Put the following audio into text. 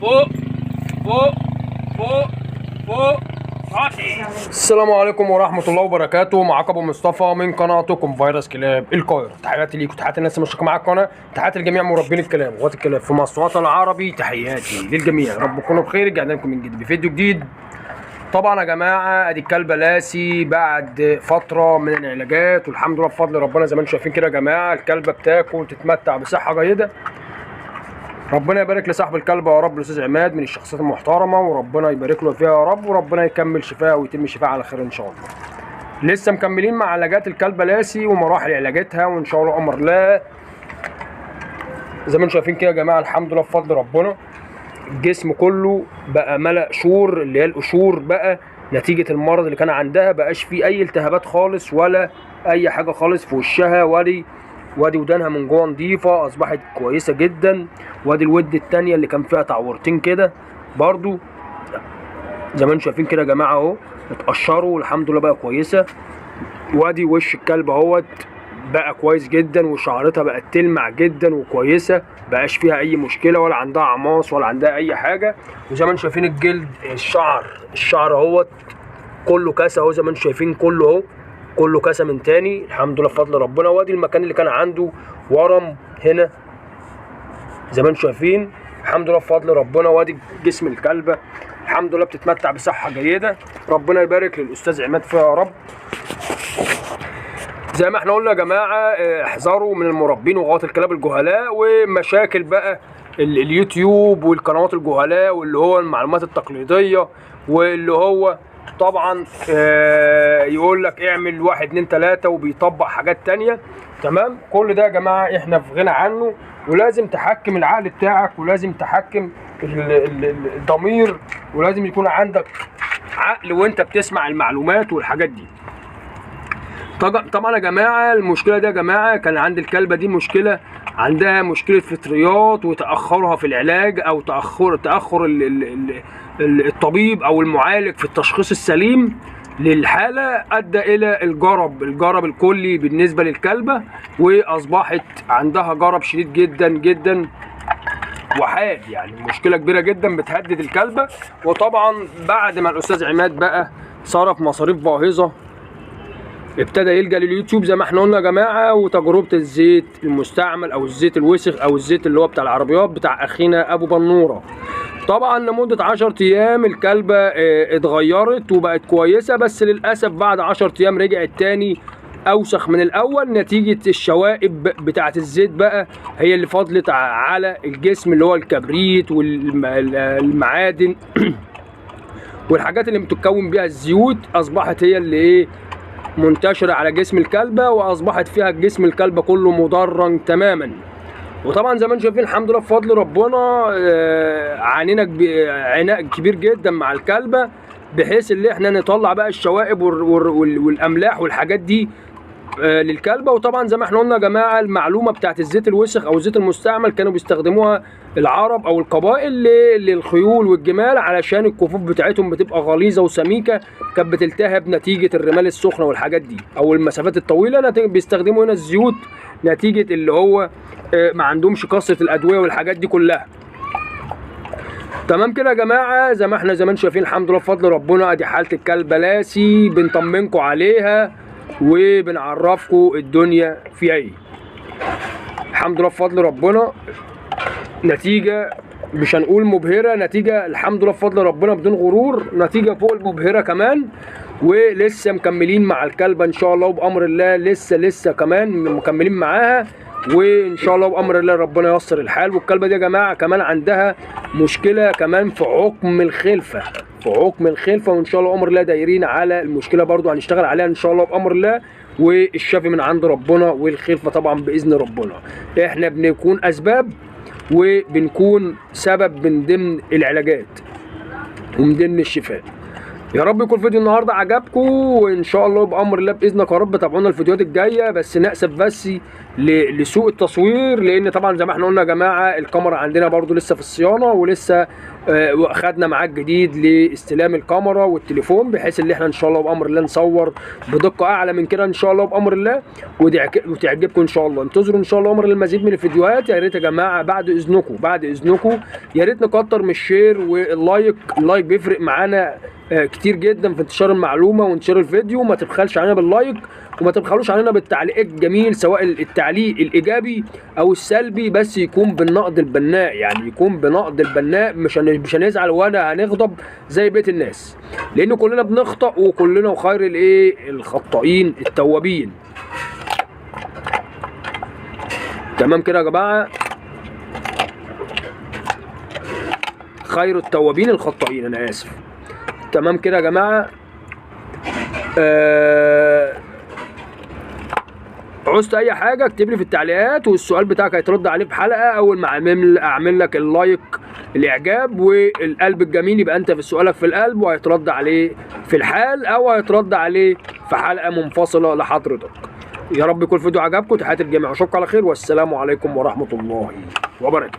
فوق فوق فوق فوق راسي. السلام عليكم ورحمة الله وبركاته. معاكم ابو مصطفى من قناتكم فيروس كلاب القاهرة. تحياتي ليكم، تحياتي الناس اللي مشتركة معايا القناة، تحياتي لجميع مربين الكلاب وغات الكلاب في مصر والوطن العربي. تحياتي للجميع، رب تكونوا بخير. رجعنا لكم من جديد بفيديو جديد. طبعا يا جماعه ادي الكلبه لاسي بعد فتره من العلاجات، والحمد لله بفضل ربنا زي ما انتم شايفين كده يا جماعه. الكلبه بتاكل وتتمتع بصحه جيده. ربنا يبارك لصاحب الكلبه يا رب، الاستاذ عماد من الشخصيات المحترمه، وربنا يبارك له فيها يا رب، وربنا يكمل شفاها ويتم شفاها على خير ان شاء الله. لسه مكملين مع علاجات الكلبه لاسي ومراحل علاجاتها، وان شاء الله امر الله زي ما انتم شايفين كده يا جماعه. الحمد لله بفضل ربنا الجسم كله بقى ملأ قشور، اللي هي القشور بقى نتيجة المرض اللي كان عندها. بقاش فيه أي التهابات خالص ولا أي حاجة خالص في وشها. وادي ودانها من جوه نضيفة، أصبحت كويسة جدا. وادي الود التانية اللي كان فيها تعورتين كده برضو زي ما انتم شايفين كده يا جماعة اهو، اتقشروا والحمد لله بقى كويسة. وادي وش الكلب اهوت بقى كويس جدا، وشعرتها بقت تلمع جدا وكويسه، بقاش فيها اي مشكله ولا عندها عماص ولا عندها اي حاجه. وزي ما انتم شايفين الجلد الشعر اهوت كله كاسه اهو، زي ما انتم شايفين كله اهو كله كاسه من تاني الحمد لله بفضل ربنا. وادي المكان اللي كان عنده ورم هنا زي ما انتم شايفين الحمد لله بفضل ربنا. وادي جسم الكلبه الحمد لله بتتمتع بصحه جيده. ربنا يبارك للاستاذ عماد فيها يا رب. زي ما احنا قلنا يا جماعه احذروا من المربين وغواة الكلاب الجهلاء ومشاكل بقى اليوتيوب والقنوات الجهلاء، واللي هو المعلومات التقليديه، واللي هو طبعا يقول لك اعمل 1 2 3 وبيطبق حاجات تانية. تمام، كل ده يا جماعه احنا في غنى عنه، ولازم تحكم العقل بتاعك، ولازم تحكم الضمير، ولازم يكون عندك عقل وانت بتسمع المعلومات والحاجات دي. طبعا يا جماعه المشكله دي يا جماعه كان عند الكلبه دي مشكله، عندها مشكله فطريات وتاخرها في العلاج، او تاخر الطبيب او المعالج في التشخيص السليم للحاله ادى الى الجرب الكلي بالنسبه للكلبه، واصبحت عندها جرب شديد جدا جدا وحاد، يعني مشكله كبيره جدا بتهدد الكلبه. وطبعا بعد ما الاستاذ عماد بقى صرف مصاريف باهظه ابتدى يلجأ لليوتيوب زي ما احنا قلنا يا جماعه، وتجربه الزيت المستعمل او الزيت الوسخ او الزيت اللي هو بتاع العربيات بتاع اخينا ابو بنوره. طبعا لمده 10 ايام الكلبه اتغيرت وبقت كويسه، بس للاسف بعد 10 ايام رجعت تاني اوسخ من الاول، نتيجه الشوائب بتاعه الزيت بقى هي اللي فضلت على الجسم، اللي هو الكبريت والمعادن والحاجات اللي بتتكون بيها الزيوت، اصبحت هي اللي ايه منتشرة على جسم الكلبة، واصبحت فيها جسم الكلبة كله مضرن تماما. وطبعا زي ما انتم شايفين الحمد لله بفضل ربنا عانينا عناء كبير جدا مع الكلبة، بحيث ان احنا نطلع بقى الشوائب والاملاح والحاجات دي للكلبه. وطبعا زي ما احنا قلنا يا جماعه المعلومه بتاعت الزيت الوسخ او الزيت المستعمل كانوا بيستخدموها العرب او القبائل للخيول والجمال، علشان الكفوف بتاعتهم بتبقى غليظه وسميكه، كانت بتلتهب نتيجه الرمال السخنه والحاجات دي او المسافات الطويله. بيستخدموا هنا الزيوت نتيجه اللي هو ما عندهمش كثره الادويه والحاجات دي كلها. تمام كده يا جماعه، زي ما احنا زمان شايفين الحمد لله بفضل ربنا. ادي حاله الكلبه لاسي بنطمنكم عليها وبنعرفكم الدنيا فيها ايه. الحمد لله بفضل ربنا نتيجه مش هنقول مبهره، نتيجه الحمد لله بفضل ربنا بدون غرور، نتيجه فوق المبهره كمان. ولسه مكملين مع الكلبه ان شاء الله وبامر الله، لسه كمان مكملين معاها، وان شاء الله بامر الله ربنا ييسر الحال. والكلبه دي يا جماعه كمان عندها مشكله كمان في عقم الخلفه، وان شاء الله امر الله دايرين على المشكله برضو، هنشتغل عليها ان شاء الله بامر الله، والشافي من عند ربنا، والخلفه طبعا باذن ربنا. احنا بنكون اسباب وبنكون سبب من ضمن العلاجات ومن ضمن الشفاء. يا رب يكون فيديو النهارده عجبكم، وان شاء الله بامر الله باذنك يا رب تابعونا الفيديوهات الجايه. بس نأسف بس لسوء التصوير، لان طبعا زي ما احنا قلنا يا جماعه الكاميرا عندنا برضو لسه في الصيانه، ولسه واخدنا معاك جديد لاستلام الكاميرا والتليفون، بحيث ان احنا ان شاء الله بامر الله نصور بدقه اعلى من كده ان شاء الله بامر الله، وتعجبكم ان شاء الله. انتظروا ان شاء الله بامر الله المزيد من الفيديوهات. يا ريت يا جماعه بعد اذنكم يا ريت نكتر من الشير واللايك. اللايك بيفرق معانا كتير جدا في انتشار المعلومه وانتشار الفيديو. ما تبخلش علينا باللايك، وما تبخلوش علينا بالتعليق الجميل، سواء التعليق الايجابي او السلبي، بس يكون بالنقد البناء، يعني يكون بنقد البناء، مش هنزعل ولا هنغضب زي بقيه الناس، لان كلنا بنخطأ وكلنا وخير الخطائين التوابين. تمام كده يا جماعه، خير التوابين الخطائين، انا اسف. تمام كده يا جماعه. عوزت اي حاجه اكتب لي في التعليقات، والسؤال بتاعك هيترد عليه في حلقه. اول ما اعمل لك اللايك الاعجاب والقلب الجميل، يبقى انت في سؤالك في القلب، وهيترد عليه في الحال، او هيترد عليه في حلقه منفصله لحضرتك. يا رب يكون الفيديو عجبكم. تحياتي الجميع، اشوفكم على خير، والسلام عليكم ورحمه الله وبركاته.